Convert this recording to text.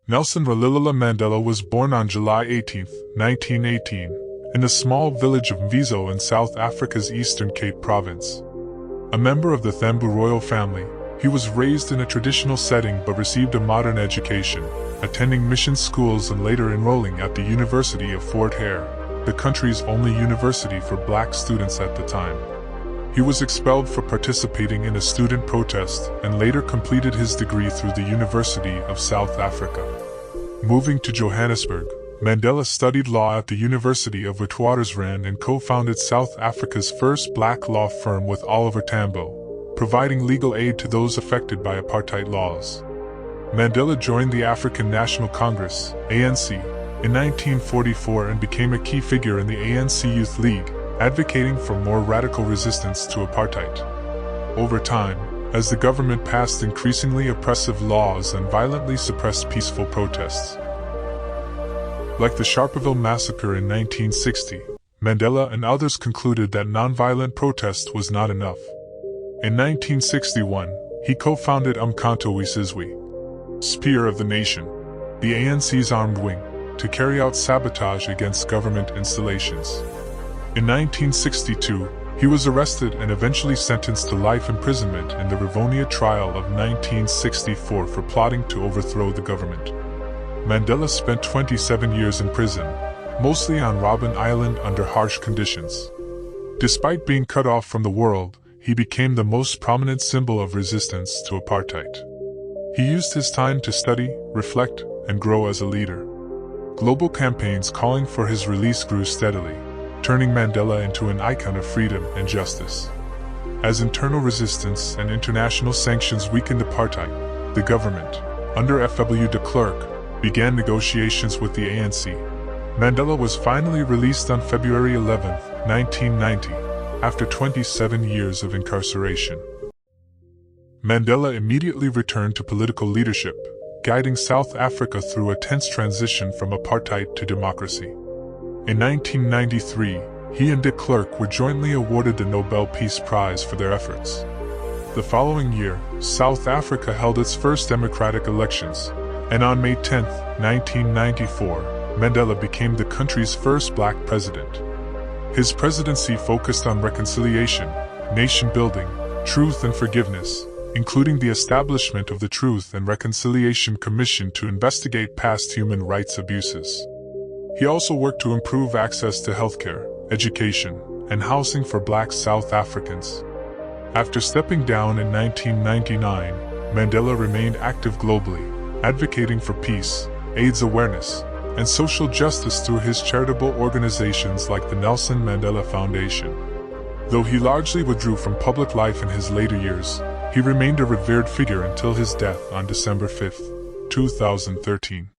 Nelson Mandela was born on July 18, 1918, in the small village of Mvizo in South Africa's Eastern Cape Province. A member of the Thembu royal family, he was raised in a traditional setting but received a modern education, attending mission schools and later enrolling at the University of Fort Hare, the country's only university for black students at the time. He was expelled for participating in a student protest and later completed his degree through the University of South Africa. Moving to Johannesburg, Mandela studied law at the University of Witwatersrand and co-founded South Africa's first black law firm with Oliver Tambo, providing legal aid to those affected by apartheid laws. Mandela joined the African National Congress, ANC, in 1944 and became a key figure in the ANC Youth League, advocating for more radical resistance to apartheid. Over time, as the government passed increasingly oppressive laws and violently suppressed peaceful protests. Like the Sharpeville massacre in 1960, Mandela and others concluded that nonviolent protest was not enough. In 1961, he co-founded Umkhonto we Sizwe, Spear of the Nation, the ANC's armed wing, to carry out sabotage against government installations. In 1962, he was arrested and eventually sentenced to life imprisonment in the Rivonia trial of 1964 for plotting to overthrow the government. Mandela spent 27 years in prison, mostly on Robben Island under harsh conditions. Despite being cut off from the world, he became the most prominent symbol of resistance to apartheid. He used his time to study, reflect, and grow as a leader. Global campaigns calling for his release grew steadily, turning Mandela into an icon of freedom and justice. As internal resistance and international sanctions weakened apartheid, the government, under F.W. de Klerk, began negotiations with the ANC. Mandela was finally released on February 11, 1990, after 27 years of incarceration. Mandela immediately returned to political leadership, guiding South Africa through a tense transition from apartheid to democracy. In 1993, he and de Klerk were jointly awarded the Nobel Peace Prize for their efforts. The following year, South Africa held its first democratic elections, and on May 10, 1994, Mandela became the country's first black president. His presidency focused on reconciliation, nation-building, truth and forgiveness, including the establishment of the Truth and Reconciliation Commission to investigate past human rights abuses. He also worked to improve access to healthcare, education, and housing for black South Africans. After stepping down in 1999, Mandela remained active globally, advocating for peace, AIDS awareness, and social justice through his charitable organizations like the Nelson Mandela Foundation. Though he largely withdrew from public life in his later years, he remained a revered figure until his death on December 5, 2013.